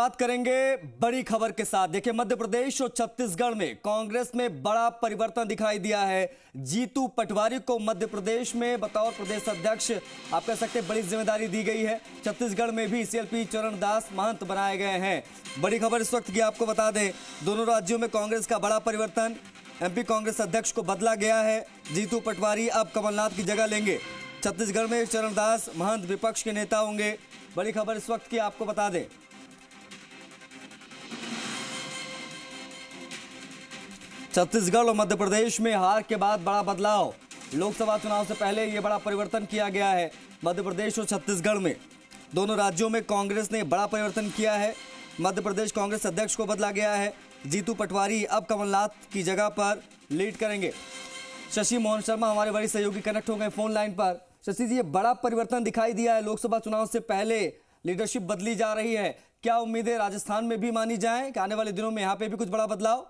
बात करेंगे बड़ी खबर के साथ। देखिए, मध्य प्रदेश और छत्तीसगढ़ में कांग्रेस में बड़ा परिवर्तन दिखाई दिया है। जीतू पटवारी को मध्य प्रदेश में बतौर प्रदेश अध्यक्ष आप कह सकते हैं बड़ी जिम्मेदारी दी गई है। छत्तीसगढ़ में भी सीएलपी चरणदास महंत बनाए गए हैं। बड़ी खबर इस वक्त की आपको बता दें, दोनों राज्यों में कांग्रेस का बड़ा परिवर्तन। एमपी कांग्रेस अध्यक्ष को बदला गया है। जीतू पटवारी अब कमलनाथ की जगह लेंगे। छत्तीसगढ़ में चरणदास महंत विपक्ष के नेता होंगे। बड़ी खबर इस वक्त की आपको बता दें, छत्तीसगढ़ और मध्य प्रदेश में हार के बाद बड़ा बदलाव। लोकसभा चुनाव से पहले यह बड़ा परिवर्तन किया गया है। मध्य प्रदेश और छत्तीसगढ़ में दोनों राज्यों में कांग्रेस ने बड़ा परिवर्तन किया है। मध्य प्रदेश कांग्रेस अध्यक्ष को बदला गया है। जीतू पटवारी अब कमलनाथ की जगह पर लीड करेंगे। शशि मोहन शर्मा हमारे बड़े सहयोगी कनेक्ट हो गए फोन लाइन पर। शशि जी, ये बड़ा परिवर्तन दिखाई दिया है। लोकसभा चुनाव से पहले लीडरशिप बदली जा रही है। क्या उम्मीदें राजस्थान में भी मानी जाएं कि आने वाले दिनों में यहाँ पे भी कुछ बड़ा बदलाव?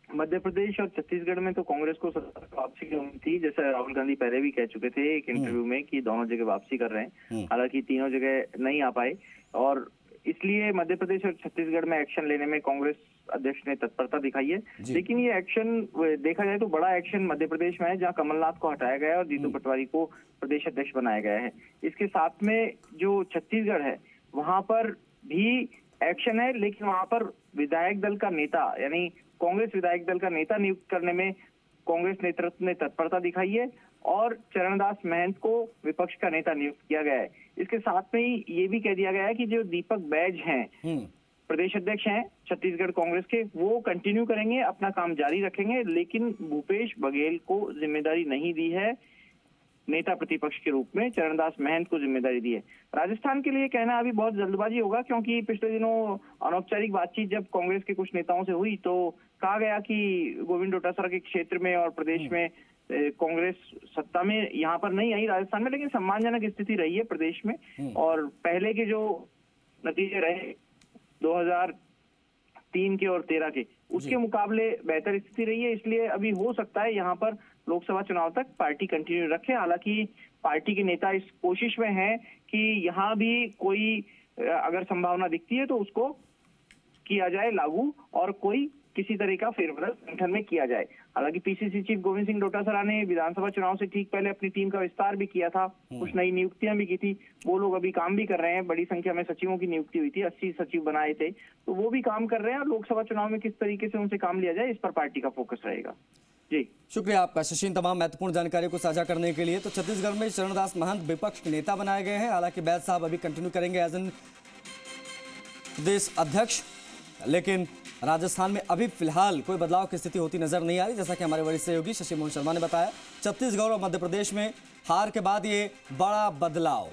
मध्य प्रदेश और छत्तीसगढ़ में तो कांग्रेस को वापसी की उम्मीद थी, जैसे राहुल गांधी पहले भी कह चुके थे एक इंटरव्यू में कि दोनों जगह वापसी कर रहे हैं। हालांकि तीनों जगह नहीं आ पाए और इसलिए मध्य प्रदेश और छत्तीसगढ़ में एक्शन लेने में कांग्रेस अध्यक्ष ने तत्परता दिखाई है। लेकिन ये एक्शन देखा जाए तो बड़ा एक्शन मध्य प्रदेश में है, जहां कमलनाथ को हटाया गया है और जीतू पटवारी को प्रदेश अध्यक्ष बनाया गया है। इसके साथ में जो छत्तीसगढ़ है वहां पर भी एक्शन है, लेकिन वहां पर विधायक दल का नेता यानी कांग्रेस विधायक दल का नेता नियुक्त करने में कांग्रेस नेतृत्व ने तत्परता दिखाई है और चरणदास महंत को विपक्ष का नेता नियुक्त किया गया है। इसके साथ में ही ये भी कह दिया गया है कि जो दीपक बैज हैं, प्रदेश अध्यक्ष हैं छत्तीसगढ़ कांग्रेस के, वो कंटिन्यू करेंगे, अपना काम जारी रखेंगे, लेकिन भूपेश बघेल को जिम्मेदारी नहीं दी है नेता प्रतिपक्ष के रूप में। चरणदास महंत को जिम्मेदारी दी है। राजस्थान के लिए कहना अभी बहुत जल्दबाजी होगा, क्योंकि पिछले दिनों अनौपचारिक बातचीत जब कांग्रेस के कुछ नेताओं से हुई तो कहा गया कि गोविंद डोटासरा के क्षेत्र में और प्रदेश में कांग्रेस सत्ता में यहाँ पर नहीं आई राजस्थान में, लेकिन सम्मानजनक स्थिति रही है प्रदेश में। और पहले के जो नतीजे रहे 2003 के और 13 के, उसके मुकाबले बेहतर स्थिति रही है। इसलिए अभी हो सकता है यहाँ पर लोकसभा चुनाव तक पार्टी कंटिन्यू रखे। हालांकि पार्टी के नेता इस कोशिश में हैं कि यहाँ भी कोई अगर संभावना दिखती है तो उसको किया जाए लागू और कोई किसी तरह का फेरबदल संगठन में किया जाए। हालांकि पीसीसी चीफ गोविंद सिंह डोटासरा ने विधानसभा चुनाव से ठीक पहले अपनी टीम का विस्तार भी किया था, कुछ नई नियुक्तियां भी की थी। वो लोग अभी काम भी कर रहे हैं। बड़ी संख्या में सचिवों की नियुक्ति हुई थी, 80 सचिव बनाए थे, तो वो भी काम कर रहे हैं। लोकसभा चुनाव में किस तरीके से उनसे काम लिया जाए, इस पर पार्टी का फोकस रहेगा। जी, शुक्रिया आपका शशि, तमाम महत्वपूर्ण जानकारी को साझा करने के लिए। तो छत्तीसगढ़ में चरणदास महंत विपक्ष के नेता बनाए गए हैं। हालांकि बैज साहब अभी कंटिन्यू करेंगे एज एन प्रदेश अध्यक्ष, लेकिन राजस्थान में अभी फिलहाल कोई बदलाव की स्थिति होती नजर नहीं आ रही। जैसा कि हमारे वरिष्ठ सहयोगी शशि मोहन शर्मा ने बताया, छत्तीसगढ़ और मध्य प्रदेश में हार के बाद ये बड़ा बदलाव।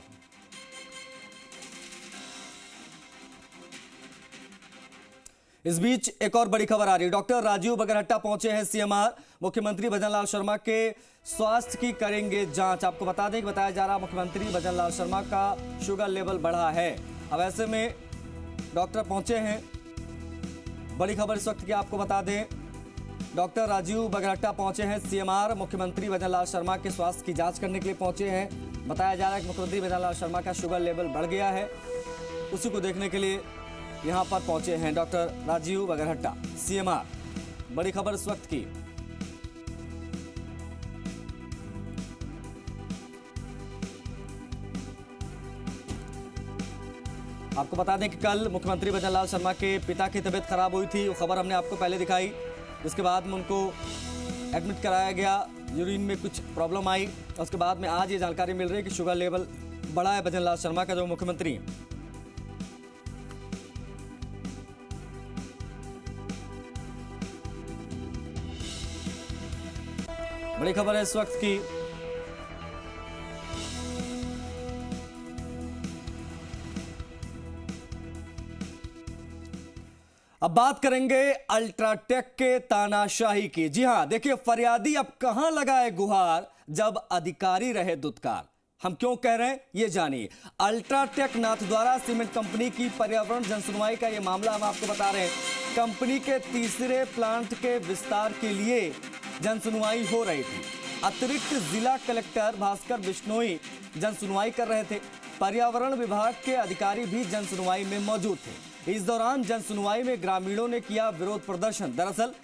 इस बीच एक और बड़ी खबर आ रही है। डॉक्टर राजीव बगरहट्टा पहुंचे हैं सीएमआर। मुख्यमंत्री भजनलाल शर्मा के स्वास्थ्य की करेंगे जांच। आपको बता दें कि बताया जा रहा मुख्यमंत्री भजनलाल शर्मा का शुगर लेवल बढ़ा है। अब ऐसे में डॉक्टर पहुंचे हैं। बड़ी खबर इस वक्त की आपको बता दें, डॉक्टर राजीव बगरहट्टा पहुंचे हैं सीएमआर। मुख्यमंत्री भजनलाल शर्मा के स्वास्थ्य की जांच करने के लिए पहुंचे हैं। बताया जा रहा है कि मुख्यमंत्री भजनलाल शर्मा का शुगर लेवल बढ़ गया है, उसी को देखने के लिए यहां पर पहुंचे हैं डॉक्टर राजीव बगरहट्टा सीएमआर। बड़ी खबर इस वक्त की। आपको बता दें कि कल मुख्यमंत्री भजनलाल शर्मा के पिता की तबीयत खराब हुई थी। वो खबर हमने आपको पहले दिखाई। उसके बाद में उनको एडमिट कराया गया, यूरिन में कुछ प्रॉब्लम आई। उसके बाद में आज ये जानकारी मिल रही है कि शुगर लेवल बढ़ा है भजनलाल शर्मा का, जो मुख्यमंत्री हैं। बड़ी खबर है इस वक्त की। अब बात करेंगे अल्ट्राटेक के तानाशाही की। जी हां, देखिए, फरियादी अब कहां लगाए गुहार जब अधिकारी रहे दुत्कार। हम क्यों कह रहे हैं ये जानिए। अल्ट्राटेक नाथद्वारा सीमेंट कंपनी की पर्यावरण जनसुनवाई का ये मामला हम आपको बता रहे हैं। कंपनी के तीसरे प्लांट के विस्तार के लिए जनसुनवाई हो रही थी। अतिरिक्त जिला कलेक्टर भास्कर बिश्नोई जनसुनवाई कर रहे थे। पर्यावरण विभाग के अधिकारी भी जन सुनवाई में मौजूद थे। इस दौरान जन सुनवाई में ग्रामीणों ने किया विरोध प्रदर्शन। दरअसल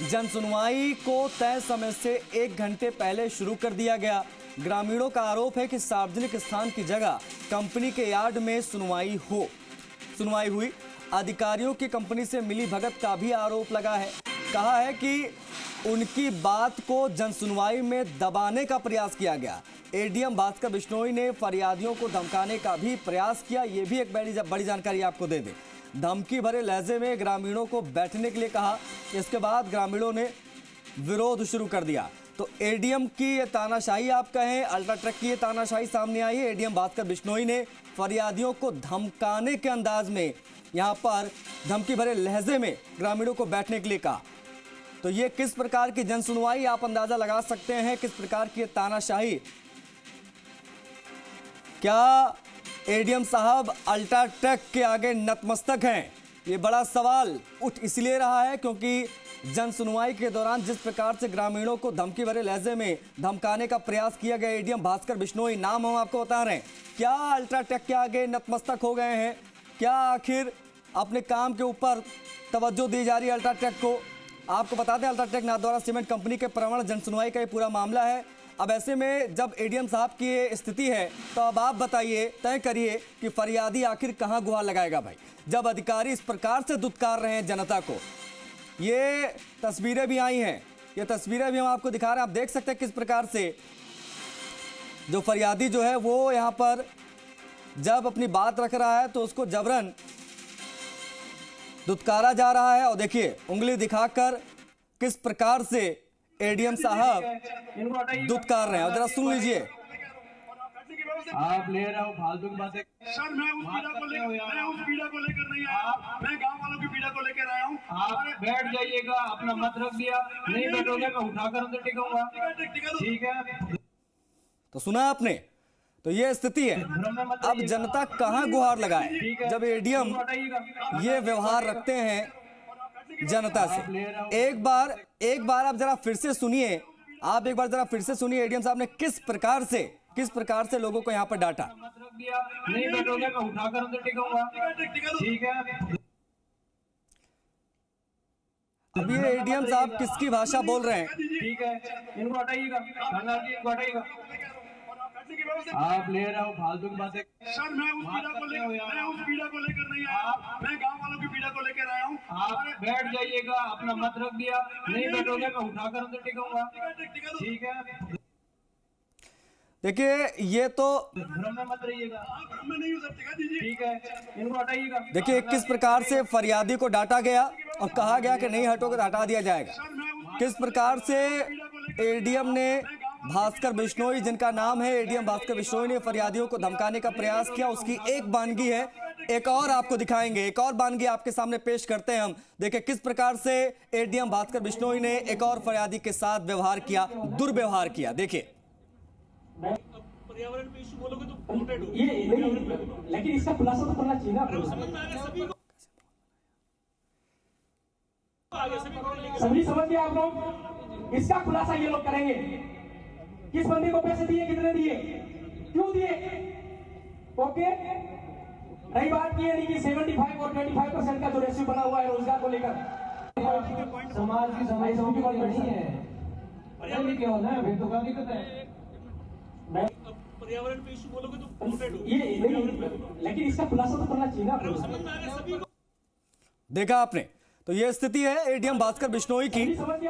जन सुनवाई को तय समय से 1 घंटे पहले शुरू कर दिया गया। ग्रामीणों का आरोप है कि सार्वजनिक स्थान की जगह कंपनी के यार्ड में सुनवाई हुई। अधिकारियों की कंपनी से मिली भगत का भी आरोप लगा है। कहा है कि उनकी बात को जन सुनवाई में दबाने का प्रयास किया गया। एडीएम भास्कर बिश्नोई ने फरियादियों को धमकाने का भी प्रयास किया। ये भी एक बड़ी जानकारी आपको दे दें। धमकी भरे लहजे में ग्रामीणों को बैठने के लिए कहा। इसके बाद ग्रामीणों ने विरोध शुरू कर दिया। तो एडीएम की ये तानाशाही आप कहें, अल्ट्राटेक की ये तानाशाही सामने आई है। एडीएम भास्कर बिश्नोई ने फरियादियों को धमकाने के अंदाज में, यहाँ पर धमकी भरे लहजे में ग्रामीणों को बैठने के लिए कहा। तो ये किस प्रकार की जन सुनवाई, आप अंदाजा लगा सकते हैं किस प्रकार की तानाशाही। क्या एडीएम साहब अल्ट्राटेक के आगे नतमस्तक हैं? ये बड़ा सवाल उठ इसलिए रहा है क्योंकि जन सुनवाई के दौरान जिस प्रकार से ग्रामीणों को धमकी भरे लहजे में धमकाने का प्रयास किया गया। एडीएम भास्कर बिश्नोई नाम हम आपको बता रहे हैं। क्या अल्ट्राटेक के आगे नतमस्तक हो गए हैं? क्या आखिर अपने काम के ऊपर तवज्जो दी जा रही है अल्ट्राटेक को? आपको बता दें अल्ट्राटेक नाथद्वारा सीमेंट कंपनी के प्रवण जन सुनवाई का ये पूरा मामला है। अब ऐसे में जब एडीएम साहब की ये स्थिति है तो अब आप बताइए, तय करिए कि फरियादी आखिर कहां गुहार लगाएगा भाई, जब अधिकारी इस प्रकार से दुत्कार रहे हैं जनता को। ये तस्वीरें भी आई हैं, ये तस्वीरें भी हम आपको दिखा रहे हैं। आप देख सकते हैं किस प्रकार से जो फरियादी जो है वो यहाँ पर जब अपनी बात रख रहा है तो उसको जबरन दुत्कारा जा रहा है। और देखिए उंगली दिखाकर किस प्रकार से एडीएम साहब दुत्कार रहे हैं। और जरा सुन लीजिए। आप ले रहे हो फालतू की बातें। सर मैं उस पीड़ा को लेकर नहीं आया, मैं गांव वालों की पीड़ा को लेकर आया हूँ। आप बैठ जाइएगा, अपना मत रख दिया, नहीं बैठोगे मैं उठाकर अंदर टिकाऊंगा। ठीक है, तो सुना आपने, तो ये स्थिति है। अब जनता कहां गुहार लगाए जब एडीएम ये व्यवहार रखते हैं जनता से। एक बार आप जरा फिर से सुनिए, आप एक बार जरा फिर से सुनिए एडीएम साहब ने किस प्रकार से लोगों को यहाँ पर डांटा। मत रख दिया, नहीं बैठोगे मैं उठाकर अंदर टिकाऊंगा। ठीक है, अब ये एडीएम साहब किसकी भाषा बोल रहे हैं? ठीक है, इनको हटाइएगा, इनको हटाइएगा। आप ले रहे हो फालतू की बातें। सर मैं उस पीड़ा को लेकर नहीं आया, मैं गांव वालों की पीड़ा को लेकर आया हूँ। आप बैठ जाइएगा, अपना मत रख दिया, नहीं बैठोगे मैं उठाकर अंदर टिकाऊंगा। ठीक है, देखिए ये तो भ्रम में मत रहिएगा। मैं नहीं हूँ सर, टिका दीजिए। ठीक है, इनको हटाइएगा। देखिए किस प्रकार से फरियादी को डांटा गया और कहा गया कि नहीं हटोगे तो हटा दिया जाएगा। किस प्रकार से एडीएम ने भास्कर बिश्नोई, जिनका नाम है एडीएम भास्कर बिश्नोई, ने फरियादियों को धमकाने का प्रयास किया। उसकी एक वानगी है, एक और आपको दिखाएंगे, एक और वानगी आपके सामने पेश करते हैं हम। देखिए किस प्रकार से एडीएम भास्कर बिश्नोई ने एक और फरियादी के साथ व्यवहार किया, दुर्व्यवहार किया। देखिए पर्यावरण पे इशू बोलोगे तो पोर्ट्रेट हो। ये नहीं, लेकिन इसका खुलासा तो करना चाहिए ना। समझ में आ रहा है सभी को, आगे सभी को लेके सभी समझ गए आप लोग। इसका खुलासा ये लोग करेंगे। किस बंदे को पैसे दिए, कितने दिए, क्यों दिए। ओके, रही बात ये नहीं कि 75 और 25% का जो रेशियो बना हुआ है रोजगार को लेकर, समाज की समझ नहीं है, क्या होना है, फिर तो क्या दिक्कत है। पर्यावरण पे इशू बोलोगे तो पोर्ट्रेट हो। ये नहीं, लेकिन इसका खुलासा तो करना चाहिए ना। समझ में आ रहा है सभी को। देखा आपने, तो ये स्थिति है एडीएम भास्कर बिश्नोई की।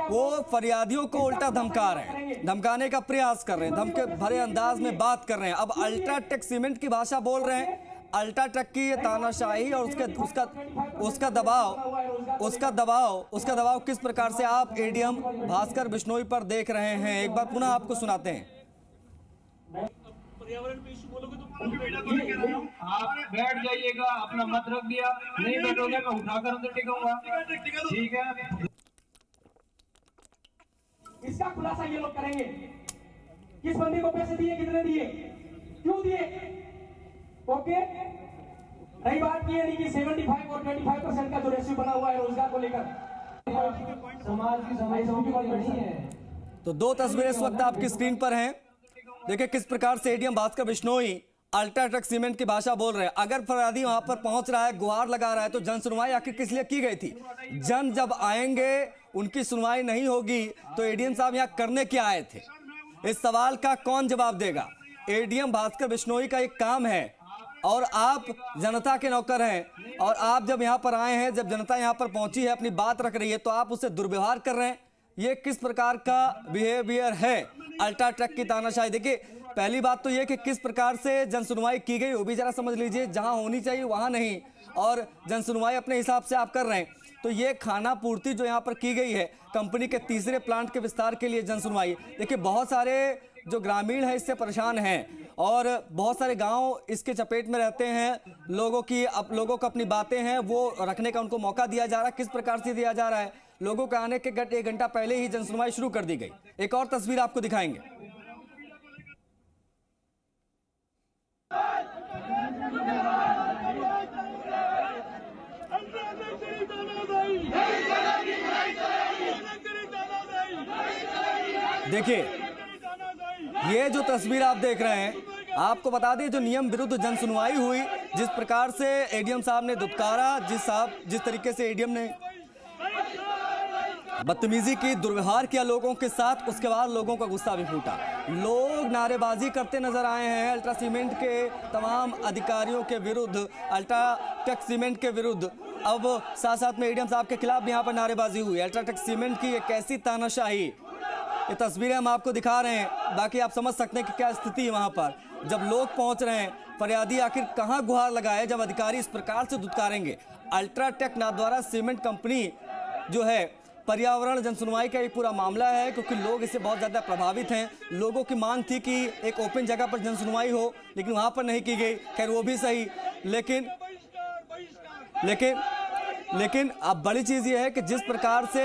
वो फरियादियों को उल्टा धमका रहे हैं, धमकाने का प्रयास कर रहे हैं, धमके भरे अंदाज में बात कर रहे हैं। अब अल्ट्राटेक सीमेंट की भाषा बोल रहे हैं। अल्ट्राटेक की ये तानाशाही और उसका दबाव किस प्रकार से आप एडीएम भास्कर बिश्नोई पर देख रहे हैं, एक बार पुनः आपको सुनाते हैं। पर्यावरण पे इशू बोलोगे तो पोर्ट्रेट हो। आप बैठ जाइएगा, अपना मत रख दिया, नहीं बैठोगे मैं उठाकर अंदर टिकाऊंगा। ठीक है, इसका खुलासा ये लोग करेंगे। किस बंदे को पैसे दिए, कितने दिए, क्यों दिए। ओके, रही बात ये नहीं कि 75 और 25% का जो रेशियो बना हुआ है रोजगार को लेकर, समाज की समझ नहीं है। तो दो तस्वीरें इस वक्त आपकी स्क्रीन पर हैं। देखिए किस प्रकार से ADM Bhaskar Bishnoi UltraTech cement की भाषा बोल रहे हैं। अगर फरियादी वहां पर पहुंच रहा है, गुहार लगा रहा है, तो जन सुनवाई आखिर किस लिए की गई थी? जन जब आएंगे उनकी सुनवाई नहीं होगी तो एडीएम साहब यहाँ करने क्या आए थे? इस सवाल का कौन जवाब देगा? एडीएम भास्कर बिश्नोई का एक काम है और आप जनता के नौकर हैं, और आप जब यहाँ पर आए हैं, जब जनता यहाँ पर पहुंची है, अपनी बात रख रही है, तो आप उससे दुर्व्यवहार कर रहे हैं। ये किस प्रकार का बिहेवियर है? अल्ट्राटेक की तानाशाही। देखिए, पहली बात तो ये कि किस प्रकार से जन सुनवाई की गई वो भी जरा समझ लीजिए। जहां होनी चाहिए वहां नहीं, और जन सुनवाई अपने हिसाब से आप कर रहे हैं। तो ये खाना पूर्ति जो यहाँ पर की गई है, कंपनी के तीसरे प्लांट के विस्तार के लिए जन सुनवाई। देखिए, बहुत सारे जो ग्रामीण हैं इससे परेशान हैं, और बहुत सारे गांव इसके चपेट में रहते हैं। लोगों को अपनी बातें हैं वो रखने का उनको मौका दिया जा रहा है। किस प्रकार से दिया जा रहा है? लोगों के आने के 1 घंटा पहले ही जन सुनवाई शुरू कर दी गई। एक और तस्वीर आपको दिखाएंगे। देखिए, ये जो तस्वीर आप देख रहे हैं, आपको बता दें जो नियम विरुद्ध जन सुनवाई हुई, जिस प्रकार से एडीएम साहब ने दुत्कारा, जिस तरीके से एडीएम ने बदतमीजी की, दुर्व्यवहार किया लोगों के साथ, उसके बाद लोगों का गुस्सा भी फूटा। लोग नारेबाजी करते नजर आए हैं अल्ट्रा सीमेंट के तमाम अधिकारियों के विरुद्ध, अल्ट्राटेक सीमेंट के विरुद्ध। अब साथ साथ में एडीएम साहब के खिलाफ भी यहाँ पर नारेबाजी हुई। अल्ट्राटेक सीमेंट की एक ऐसी तानाशाही, ये तस्वीरें हम आपको दिखा रहे हैं, बाकी आप समझ सकते हैं कि क्या स्थिति है वहां पर। जब लोग पहुंच रहे हैं, फरियादी आखिर कहां गुहार लगाए जब अधिकारी इस प्रकार से दुत्कारेंगे? अल्ट्राटेक नाथद्वारा सीमेंट कंपनी जो है, पर्यावरण जन सुनवाई का ये पूरा मामला है, क्योंकि लोग इससे बहुत ज़्यादा प्रभावित हैं। लोगों की मांग थी कि एक ओपन जगह पर जन सुनवाई हो, लेकिन वहाँ पर नहीं की गई। खैर, वो भी सही, लेकिन अब बड़ी चीज़ ये है कि जिस प्रकार से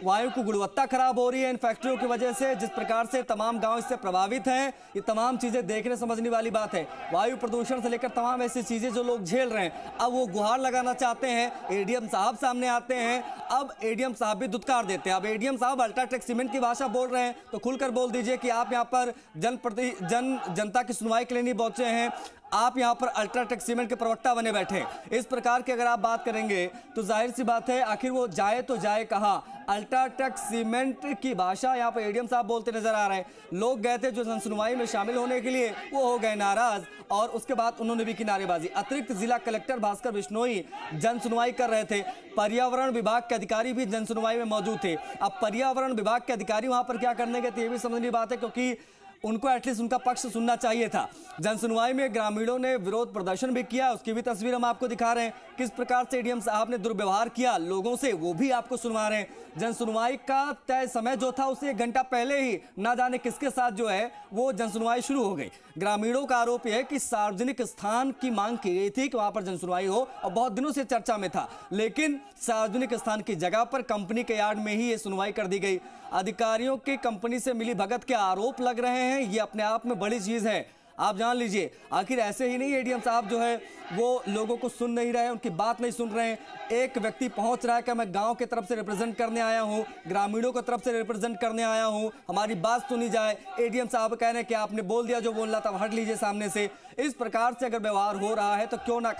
वायु की गुणवत्ता खराब हो रही है इन फैक्ट्रियों की वजह से, जिस प्रकार से तमाम गांव इससे प्रभावित हैं, ये तमाम चीज़ें देखने समझने वाली बात है। वायु प्रदूषण से लेकर तमाम ऐसी चीज़ें जो लोग झेल रहे हैं, अब वो गुहार लगाना चाहते हैं। एडीएम साहब सामने आते हैं, अब एडीएम साहब भी दुत्कार देते हैं। अब एडीएम साहब अल्ट्राटेक सीमेंट की भाषा बोल रहे हैं, तो खुलकर बोल दीजिए कि आप यहाँ पर जनता की सुनवाई के लिए नहीं पहुंचे हैं, आप यहाँ पर अल्ट्राटेक सीमेंट के प्रवक्ता बने बैठे हैं। इस प्रकार की अगर आप बात करेंगे तो जाहिर सी बात है, आखिर वो जाए तो जाए कहाँ? अल्ट्राटेक सीमेंट की भाषा यहाँ पर एडीएम साहब बोलते नजर आ रहे हैं। लोग गए थे जो जन सुनवाई में शामिल होने के लिए, वो हो गए नाराज, और उसके बाद उन्होंने भी की नारेबाजी। अतिरिक्त जिला कलेक्टर भास्कर बिश्नोई जन सुनवाई कर रहे थे, पर्यावरण विभाग के अधिकारी भी जन सुनवाई में मौजूद थे। अब पर्यावरण विभाग के अधिकारी वहां पर क्या करने गए थे, ये भी समझने की बात है, क्योंकि उनको एटलीस्ट उनका पक्ष सुनना चाहिए था। जन सुनवाई में ग्रामीणों ने विरोध प्रदर्शन भी किया, उसकी भी तस्वीर हम आपको दिखा रहे हैं। किस प्रकार से एडीएम साहब ने दुर्व्यवहार किया लोगों से, वो भी आपको सुनवा रहे हैं। जन सुनवाई का तय समय जो था उससे 1 घंटा पहले ही ना जाने किसके साथ जो है वो जन सुनवाई शुरू हो गई। ग्रामीणों का आरोप यह है कि सार्वजनिक स्थान की मांग की गई थी कि वहां पर जन सुनवाई हो, और बहुत दिनों से चर्चा में था, लेकिन सार्वजनिक स्थान की जगह पर कंपनी के यार्ड में ही ये सुनवाई कर दी गई। अधिकारियों की कंपनी से मिली भगत के आरोप लग रहे हैं, ये अपने आप में बड़ी चीज है। आप जान लीजिए, आखिर ऐसे ही नहीं एडीएम साहब जो है वो लोगों को सुन नहीं रहे, उनकी बात नहीं सुन रहे हैं। एक व्यक्ति पहुंच रहा है कि मैं गांव की तरफ से रिप्रेजेंट करने आया हूं, ग्रामीणों की तरफ से रिप्रेजेंट करने आया हूं, हमारी बात सुनी जाए। एडीएम साहब कह रहे हैं कि आपने बोल दिया जो बोलना था, हट लीजिए सामने से। इस प्रकार से अगर व्यवहार हो रहा है तो क्यों ना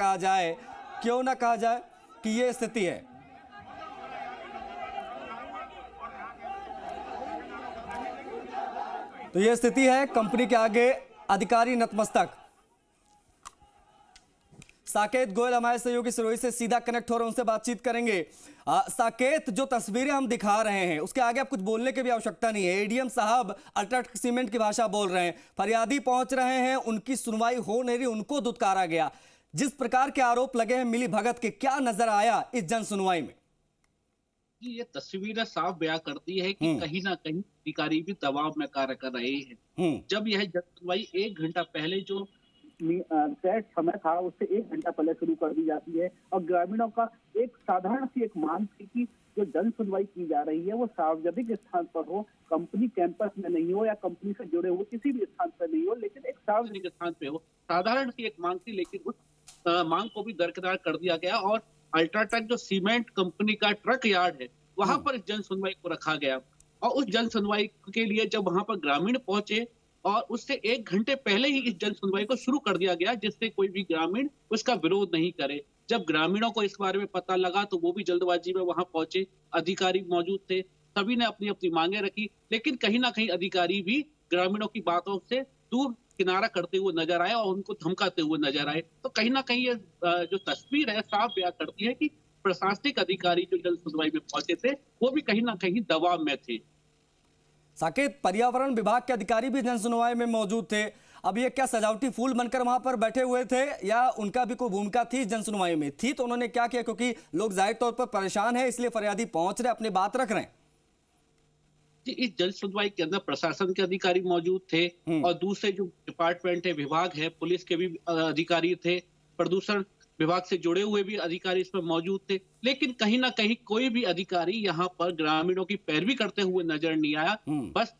कहा जाए कि ये स्थिति है। तो ये स्थिति है, कंपनी के आगे अधिकारी नतमस्तक। साकेत गोयल हमारे सहयोगी सिरोही से सीधा कनेक्ट हो रहे हैं, उनसे बातचीत करेंगे। साकेत, जो तस्वीरें हम दिखा रहे हैं उसके आगे आप कुछ बोलने की भी आवश्यकता नहीं है। एडीएम साहब अल्ट्राटेक सीमेंट की भाषा बोल रहे हैं, फरियादी पहुंच रहे हैं, उनकी सुनवाई हो नहीं रही, उनको दुत्कारा गया। जिस प्रकार के आरोप लगे हैं मिली भगत के, क्या नजर आया इस जन सुनवाई में? ये तस्वीरें साफ बयां करती है कि कहीं ना कहीं अधिकारी भी दबाव में कार्य कर रहे हैं। जब यह जन सुनवाई 1 घंटा पहले जो तय समय था उससे 1 घंटा पहले शुरू कर दी जाती है, और ग्रामीणों का एक साधारण सी एक मांग थी कि जो जन सुनवाई की जा रही है वो सार्वजनिक स्थान पर हो, कंपनी कैंपस में नहीं हो या कंपनी से जुड़े हुए किसी भी स्थान पर नहीं हो, लेकिन एक सार्वजनिक स्थान पे हो। साधारण सी एक मांग थी, लेकिन उस मांग को भी दरकिनार कर दिया गया, और अल्ट्राटेक जो सीमेंट कंपनी का ट्रक यार्ड है वहां पर जन सुनवाई को रखा गया। और उस जन सुनवाई के लिए जब वहां पर ग्रामीण पहुंचे और उससे 1 घंटे पहले ही इस जन सुनवाई को शुरू कर दिया गया, जिससे कोई भी ग्रामीण उसका विरोध नहीं करे। जब ग्रामीणों को इस बारे में पता लगा तो वो भी जल्दबाजी में वहां पहुंचे, अधिकारी मौजूद थे, सभी ने अपनी अपनी मांगे रखी, लेकिन कहीं ना कहीं अधिकारी भी ग्रामीणों की बातों से दूर किनारा करते हुए नजर आए और उनको धमकाते हुए नजर आए। तो कहीं ना कहीं ये जो तस्वीर है साफ बयां करती है कि प्रशासनिक अधिकारी जो जन सुनवाई में पहुंचे थे वो भी कहीं ना कहीं दबाव में थे। साकेत, पर्यावरण विभाग के अधिकारी भी जन सुनवाई में मौजूद थे। अब ये क्या सजावटी फूल बनकर वहां पर बैठे हुए थे या उनका भी कोई भूमिका थी जन सुनवाई में? थी तो उन्होंने क्या किया? क्योंकि लोग जाहिर तौर पर परेशान है, इसलिए फरियादी पहुंच रहे, अपनी बात रख रहे हैं। जी, इस जन सुनवाई के अंदर प्रशासन के अधिकारी मौजूद थे और दूसरे जो डिपार्टमेंट है, विभाग है, पुलिस के भी अधिकारी थे, प्रदूषण विभाग से जुड़े हुए भी अधिकारी इसमें मौजूद थे। लेकिन कहीं ना कहीं कोई भी अधिकारी यहाँ पर ग्रामीणों की पैरवी करते हुए नजर नहीं आया। बस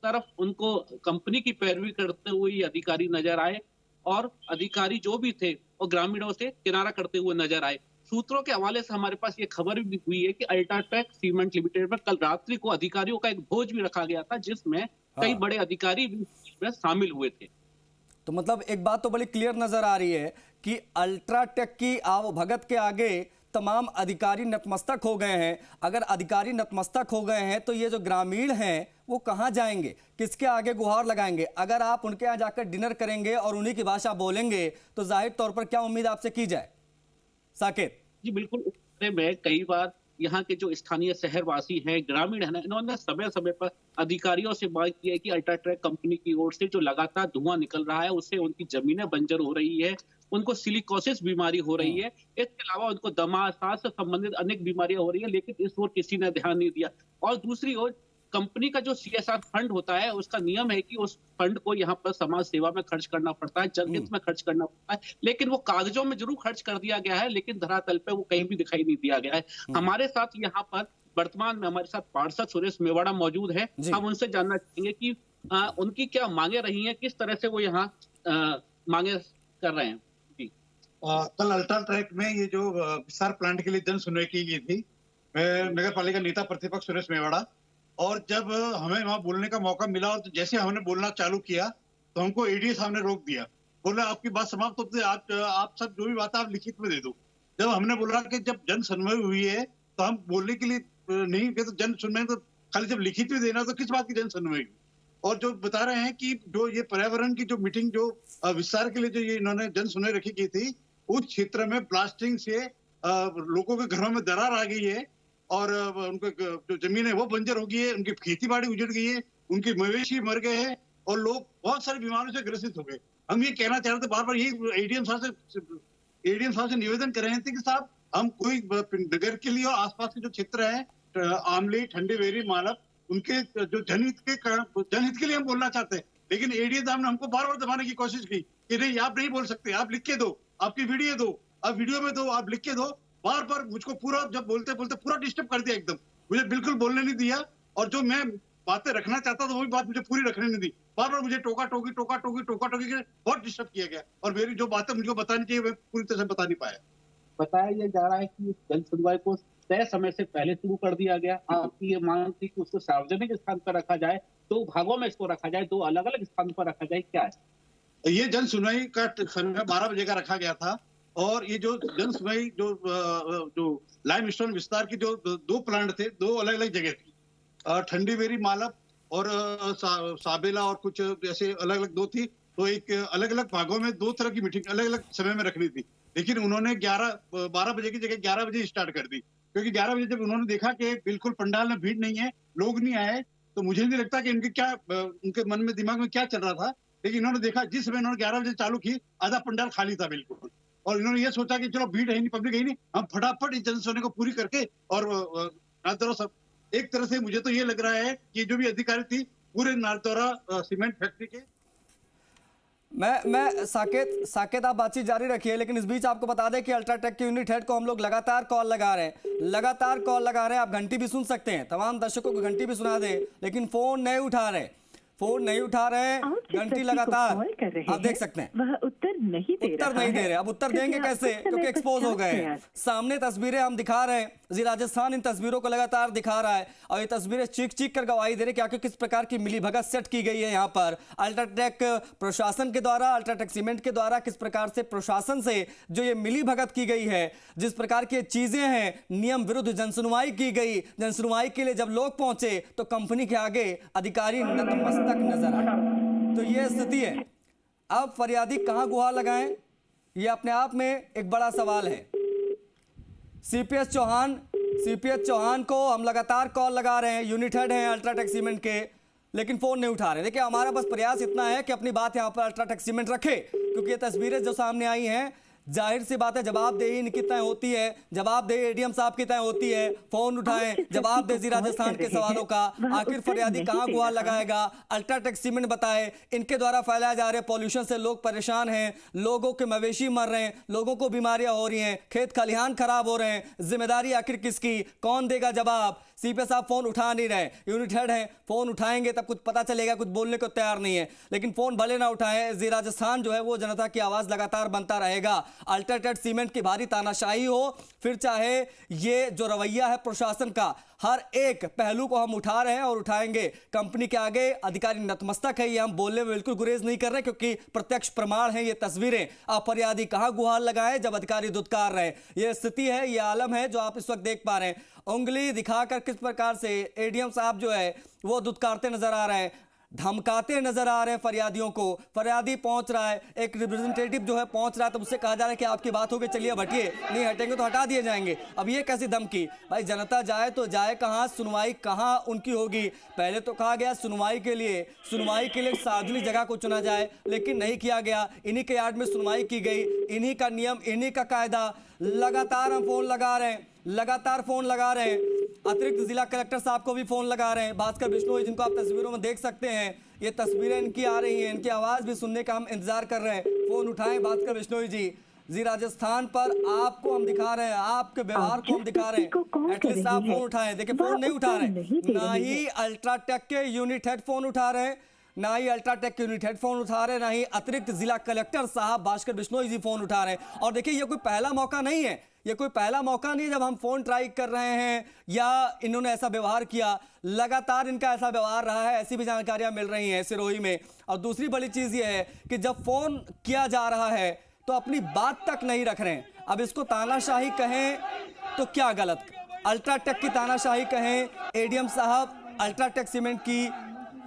तरफ उनको कंपनी की पैरवी करते हुए ये अधिकारी नजर आए और अधिकारी जो भी थे वो ग्रामीणों से किनारा करते हुए नजर आए। सूत्रों के हवाले से हमारे पास ये खबर भी हुई है कि अल्ट्राटेक सीमेंट लिमिटेड में कल रात्रि को अधिकारियों का एक भोज भी रखा गया था, जिसमें कई बड़े अधिकारी भी इसमें शामिल हुए थे। तो मतलब एक बात तो बड़ी क्लियर नजर आ रही है कि अल्ट्राटेक की आवभगत के आगे तमाम अधिकारी नतमस्तक हो गए हैं। अगर अधिकारी नतमस्तक हो गए हैं तो ये जो ग्रामीण हैं वो कहां जाएंगे, किसके आगे गुहार लगाएंगे? अगर आप उनके यहाँ जाकर डिनर करेंगे और उन्हीं की भाषा बोलेंगे तो जाहिर तौर पर क्या उम्मीद आपसे की जाए? साकेत जी बिल्कुल, मैं कई बार यहाँ के जो स्थानीय शहरवासी हैं, ग्रामीण है ना, इन्होंने समय समय पर अधिकारियों से मांग की है कि अल्ट्राटेक कंपनी की ओर से जो लगातार धुआं निकल रहा है उससे उनकी जमीनें बंजर हो रही है, उनको सिलिकोसिस बीमारी हो रही है, इसके अलावा उनको दमा, सांस से संबंधित अनेक बीमारियां हो रही है, लेकिन इस ओर किसी ने ध्यान नहीं दिया। और दूसरी ओर कंपनी का जो CSR फंड होता है उसका नियम है कि उस फंड को यहाँ पर समाज सेवा में खर्च करना पड़ता है, जनहित में खर्च करना पड़ता है, लेकिन वो कागजों में जरूर खर्च कर दिया गया है, लेकिन धरातल पे वो कहीं भी दिखाई नहीं दिया गया है। हमारे साथ यहाँ पर वर्तमान में हमारे साथ पार्षद सुरेश मेवाड़ा मौजूद है। हम उनसे जानना चाहेंगे कि उनकी क्या मांगे रही है, किस तरह से वो यहाँ मांगे कर रहे हैं। कल अल्ट्राटेक में ये जो विस्तार प्लांट के लिए जन सुनवाई की गई थी, नगर पालिका नेता प्रतिपक्ष सुरेश मेवाड़ा, और जब हमें वहां बोलने का मौका मिला और जैसे हमने बोलना चालू किया तो हमको एडीए साहब ने रोक दिया, बोला आपकी बात समाप्त होती है, आप सब जो भी बात है आप लिखित में दे दो। जब हमने बोला कि जब जन सुनवाई हुई है तो हम बोलने के लिए नहीं गए, तो जन सुनवाई तो खाली जब लिखित में देना तो किस बात की जन सुनवाई? और जो बता रहे हैं कि जो ये पर्यावरण की जो मीटिंग जो विस्तार के लिए जो ये इन्होंने जन सुनवाई रखी की थी, उस क्षेत्र में ब्लास्टिंग से लोगों के घरों में दरार आ गई है और उनके जो जमीन है वो बंजर हो गई है, उनकी खेती बाड़ी उजड़ गई है, उनके मवेशी मर गए हैं और लोग बहुत सारी बीमारियों से ग्रसित हो गए। हम ये कहना चाह रहे थे बार बार, यही एडीएम साहब से निवेदन कर रहे थे कि साहब हम कोई नगर के लिए और आसपास के जो क्षेत्र है आमली, ठंडी वेरी, मालव, उनके जो जनहित के लिए हम बोलना चाहते हैं, लेकिन एडीएम साहब ने हमको बार बार दबाने की कोशिश की कि नहीं आप नहीं बोल सकते, आप लिख के दो, आपकी वीडियो दो, आप वीडियो में दो, आप लिख के दो। बार बार मुझको पूरा जब बोलते बोलते पूरा डिस्टर्ब कर दिया, एकदम मुझे बिल्कुल बोलने नहीं दिया, और जो मैं बातें रखना चाहता था वो भी बात मुझे पूरी रखने नहीं दी। बार बार मुझे टोका टोकी के बहुत डिस्टर्ब किया गया और मेरी जो बातें मुझको बतानी चाहिए मैं पूरी तरह से बता नहीं पाया। बताया यह जा रहा है कि जन सुनवाई को तय समय से पहले शुरू कर दिया गया। आपकी ये मांग थी कि उसको सार्वजनिक स्थान पर रखा जाए, 2 भागों में इसको रखा जाए, 2 अलग अलग स्थान पर रखा जाए, क्या है? ये जन सुनवाई का समय 12 बजे का रखा गया था और ये जो जन सुनवाई जो लाइमस्टोन विस्तार की जो 2 प्लांट थे, 2 अलग अलग जगह थी, ठंडी वेरी, मालव और साबेला और कुछ ऐसे अलग अलग 2 थी, तो एक अलग अलग भागों में 2 तरह की मीटिंग अलग अलग समय में रखनी थी, लेकिन उन्होंने 12 बजे की जगह 11 बजे स्टार्ट कर दी, क्योंकि 11 बजे जब उन्होंने देखा कि बिल्कुल पंडाल में भीड़ नहीं है, लोग नहीं आए, तो मुझे नहीं लगता कि उनके मन में दिमाग में क्या चल रहा था, लेकिन इन्होंने देखा जिस समय इन्होंने 11 बजे चालू की आधा पंडाल खाली था बिल्कुल, और इन्होंने ये सोचा कि चलो भीड़ है नहीं, पब्लिक है नहीं, हम फटाफट इस जन सुनवाई को पूरी करके और सब एक तरह से मुझे तो ये लग रहा है कि जो भी अधिकारी थी पूरे नालतोरा सीमेंट फैक्ट्री के। मैं साकेत आप बातचीत जारी रखिए, लेकिन इस बीच आपको बता दें कि अल्ट्राटेक के यूनिट हेड को हम लोग लगातार कॉल लगा रहे हैं, आप घंटी भी सुन सकते हैं, तमाम दर्शकों को घंटी भी सुना दें, लेकिन फोन नहीं उठा रहे। फोन नहीं उठा रहे हैं, घंटी लगातार आप देख सकते हैं वह उत्तर नहीं दे रहे। अब उत्तर देंगे कैसे, क्योंकि एक्सपोज हो गए हैं। सामने तस्वीरें हम दिखा रहे हैं, जी राजस्थान इन तस्वीरों को लगातार दिखा रहा है और ये तस्वीरें चीख कर गवाही दे रही है कि किस प्रकार की मिलीभगत सेट की गई है यहाँ पर अल्ट्राटेक प्रशासन के द्वारा, अल्ट्राटेक सीमेंट के द्वारा किस प्रकार से प्रशासन से जो ये मिलीभगत की गई है, जिस प्रकार की चीजें हैं, नियम विरुद्ध जनसुनवाई की गई। जनसुनवाई के लिए जब लोग पहुंचे तो कंपनी के आगे अधिकारी नतमस्तक नजर आए। तो ये स्थिति है। अब फरियादी कहां गुहार लगाएं, ये अपने आप में एक बड़ा सवाल है। सीपीएस चौहान को हम लगातार कॉल लगा रहे हैं, यूनिट हेड हैं अल्ट्राटेक सीमेंट के, लेकिन फोन नहीं उठा रहे। देखिए हमारा बस प्रयास इतना है कि अपनी बात यहां पर अल्ट्राटेक सीमेंट रखे, क्योंकि ये तस्वीरें जो सामने आई हैं, जाहिर सी बात है जवाबदेही इनकी तय होती है, जवाबदेही एडीएम साहब की तय होती है। फोन उठाएं, जवाब दे राजस्थान के सवालों का। आखिर फरियादी कहां गुहार लगाएगा, अल्ट्राटेक सीमेंट बताए। इनके द्वारा फैलाए जा रहे पॉल्यूशन से लोग परेशान हैं, लोगों के मवेशी मर रहे हैं, लोगों को बीमारियां हो रही हैं, खेत खलिहान खराब हो रहे हैं। जिम्मेदारी आखिर किसकी, कौन देगा जवाब? सीपीएस साहब फोन उठा नहीं रहे, यूनिट हेड हैं, फोन उठाएंगे तब कुछ पता चलेगा, कुछ बोलने को तैयार नहीं है। लेकिन फोन भले ना उठाएं, जी राजस्थान जो है वो जनता की आवाज लगातार बनता रहेगा। अल्ट्राटेक सीमेंट की भारी तानाशाही हो, फिर चाहे ये जो रवैया है प्रशासन का, हर एक पहलू को हम उठा रहे हैं और उठाएंगे। कंपनी के आगे अधिकारी नतमस्तक है, ये हम बोलने में बिल्कुल गुरेज नहीं कर रहे, क्योंकि प्रत्यक्ष प्रमाण है ये तस्वीरें। आप फरियादी कहां गुहार लगाए जब अधिकारी दुत्कार रहे। ये स्थिति है, ये आलम है जो आप इस वक्त देख पा रहे हैं। उंगली दिखाकर किस प्रकार से एडीएम साहब जो है वो दुत्कारते नजर आ रहे हैं, धमकाते नजर आ रहे हैं फरियादियों को। फरियादी पहुंच रहा है, एक रिप्रेजेंटेटिव जो है पहुंच रहा है, तो उससे कहा जा रहा है कि आपकी बात होगी, चलिए हटिए, नहीं हटेंगे तो हटा दिए जाएंगे। अब ये कैसी धमकी? भाई जनता जाए तो जाए कहां, सुनवाई कहां उनकी होगी? पहले तो कहा गया सुनवाई के लिए सार्वजनिक जगह को चुना जाए, लेकिन नहीं किया गया। इन्हीं के यार्ड में सुनवाई की गई, इन्हीं का नियम, इन्हीं का कायदा। लगातार हम फोन लगा रहे हैं, लगातार फोन लगा रहे हैं। अतिरिक्त जिला कलेक्टर साहब को भी फोन लगा रहे हैं, भास्कर बिश्नोई, जिनको आप तस्वीरों में देख सकते हैं। ये तस्वीरें इनकी आ रही हैं, इनकी आवाज भी सुनने का हम इंतजार कर रहे हैं। फोन उठाएं भास्कर बिश्नोई जी राजस्थान पर आपको हम दिखा रहे हैं, आपके व्यवहार को हम दिखा रहे हैं। एटलीस्ट आप फोन उठाएं। देखिए फोन नहीं उठा रहे, ना ही अल्ट्राटेक के यूनिट हेड फोन उठा रहे हैं, ना ही अल्ट्राटेक के यूनिट हेड फोन उठा रहे हैं, ना ही अतिरिक्त जिला कलेक्टर साहब भास्कर बिश्नोई जी फोन उठा रहे हैं। और देखिए ये कोई पहला मौका नहीं है, ये कोई पहला मौका नहीं है जब हम फोन ट्राई कर रहे हैं या इन्होंने ऐसा व्यवहार किया। लगातार इनका ऐसा व्यवहार रहा है, ऐसी भी जानकारियां मिल रही हैं सिरोही में। और दूसरी बड़ी चीज ये है कि जब फोन किया जा रहा है तो अपनी बात तक नहीं रख रहे हैं। अब इसको तानाशाही कहें तो क्या गलत, अल्ट्राटेक की तानाशाही कहें, एडीएम साहब अल्ट्राटेक सीमेंट की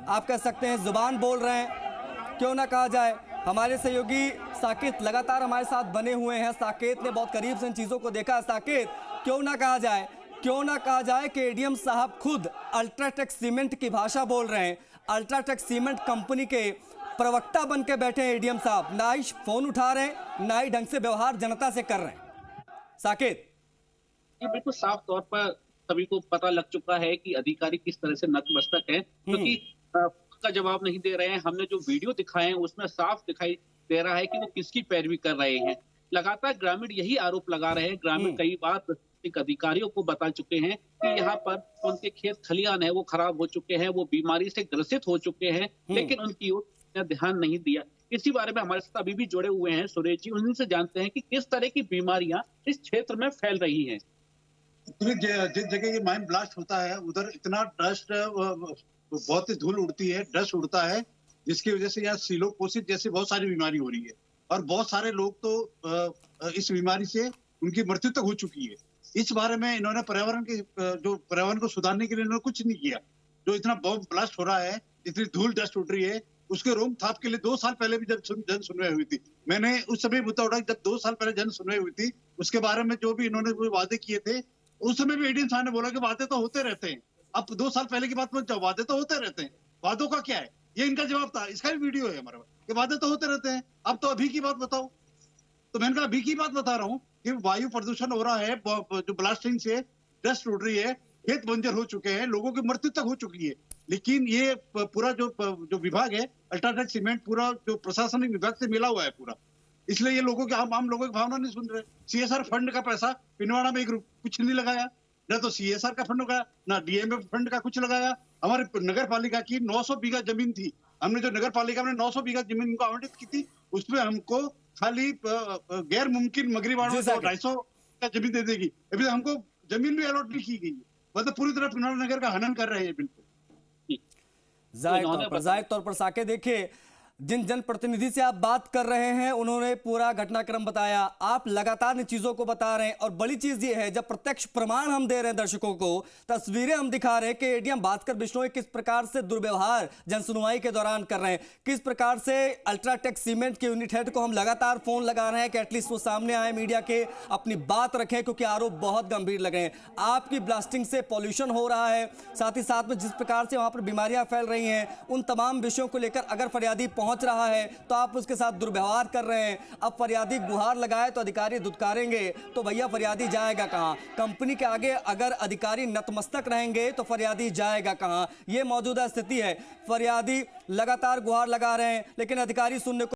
आप कह सकते हैं जुबान बोल रहे हैं, क्यों ना कहा जाए। हमारे सहयोगी साकेत लगातार हमारे साथ बने हुए हैं, साकेत ने बहुत करीब से इन चीज़ों को देखा। साकेत, क्यों ना कहा जाए कि एडीएम साहब खुद अल्ट्राटेक सीमेंट की भाषा बोल रहे हैं। अल्ट्राटेक सीमेंट कंपनी के प्रवक्ता बन के बैठे हैं एडीएम साहब, ना ही फोन उठा रहे हैं, ना ही ढंग से व्यवहार जनता से कर रहे हैं। साकेत, ये बिल्कुल साफ तौर पर सभी को पता लग चुका है कि अधिकारी किस तरह से नतमस्तक है, क्योंकि का जवाब नहीं दे रहे हैं। हमने जो वीडियो दिखाए हैं उसमें साफ दिखाई दे रहा है कि वो किसकी पैरवी कर रहे हैं। लगातार ग्रामीण यही आरोप लगा रहे हैं। ग्रामीण कई बार प्रशासनिक अधिकारियों को बता चुके हैं कि यहाँ पर उनके खेत खलिहान है वो खराब हो चुके हैं, वो बीमारी से ग्रसित हो चुके हैं, लेकिन उनकी ओर ध्यान नहीं दिया। इसी बारे में हमारे साथ अभी भी जुड़े हुए हैं सुरेश जी, उन्हीं से जानते हैं कि किस तरह की बीमारियां इस क्षेत्र में फैल रही हैं। जिस जगह ये माइन ब्लास्ट होता है उधर इतना डस्ट, बहुत ही धूल उड़ती है, डस्ट उड़ता है, जिसकी वजह से यहाँ सीलोकोसिस जैसी बहुत सारी बीमारी हो रही है। और बहुत सारे लोग तो इस बीमारी से उनकी मृत्यु तक हो चुकी है। इस बारे में इन्होंने पर्यावरण को सुधारने के लिए इन्होंने कुछ नहीं किया। जो इतना बम ब्लास्ट हो रहा है, इतनी धूल डस्ट उड़ रही है, उसके रोकथाम के लिए 2 साल पहले भी जब जन सुनवाई हुई थी, मैंने उस समय मुद्दा उठाया। जब 2 साल पहले जन सुनवाई हुई थी, उसके बारे में जो भी इन्होंने वादे किए थे, उस समय भी एडीएम साहब ने बोला कि वादे तो होते रहते हैं। अब 2 साल पहले की बात मत जाओ, वादे तो होते रहते हैं, वादों का क्या है, ये इनका जवाब था। इसका भी वीडियो है हमारे पास कि वादे तो होते रहते हैं, अब तो अभी की बात बताओ। तो मैंने कहा अभी की बात बता रहा हूँ कि वायु प्रदूषण हो रहा है, जो ब्लास्टिंग से डस्ट उड़ रही है, खेत बंजर हो चुके हैं, लोगों की मृत्यु तक हो चुकी है। लेकिन ये पूरा जो विभाग है अल्ट्राटेक सीमेंट, पूरा जो प्रशासनिक विभाग से मिला हुआ है पूरा, इसलिए ये लोगों के आम लोगों की भावना नहीं सुन रहे। सीएसआर फंड का पैसा पिंडवाड़ा में कुछ नहीं लगाया, न तो सीएसआर का फंड लगाया, ना डीएमएफ फंड का कुछ लगाया। हमारे नगर पालिका की 900 बीघा जमीन थी, हमने जो नगर पालिका में 900 बीघा जमीन उनको आवंटित की थी, उसमें हमको खाली गैर मुमकिन मगरीबाड़ों को 250 का जमीन दे देगी। अभी हमको जमीन भी अलॉट नहीं की गई, मतलब पूरी तरह पिनौला नगर का हनन कर रहे हैं। बिल्कुल जाहिर तौर पर साके देखिए, जिन जनप्रतिनिधि से आप बात कर रहे हैं उन्होंने पूरा घटनाक्रम बताया, आप लगातार इन चीजों को बता रहे हैं। और बड़ी चीज ये है, जब प्रत्यक्ष प्रमाण हम दे रहे हैं दर्शकों को, तस्वीरें हम दिखा रहे हैं कि एडीएम भास्कर बिश्नोई किस प्रकार से दुर्व्यवहार जनसुनवाई के दौरान कर रहे हैं, किस प्रकार से अल्ट्राटेक सीमेंट के यूनिट हेड को हम लगातार फोन लगा रहे हैं कि एटलीस्ट वो सामने आए, मीडिया के अपनी बात रखें, क्योंकि आरोप बहुत गंभीर लग रहे हैं। आपकी ब्लास्टिंग से पॉल्यूशन हो रहा है, साथ ही साथ में जिस प्रकार से वहां पर बीमारियां फैल रही हैं, उन तमाम विषयों को लेकर अगर फरियादी पहुंच रहा है तो आप उसके साथ दुर्व्यवहार कर रहे हैं। अब फरियादी गुहार लगाए तो अधिकारी दुत्कारेंगे, तो भैया फरियादी जाएगा कहां? कंपनी के आगे अगर अधिकारी नतमस्तक रहेंगे तो फरियादी जाएगा कहां? यह मौजूदा स्थिति है। फरियादी लगातार गुहार लगा रहे हैं, लेकिन अधिकारी सुनने को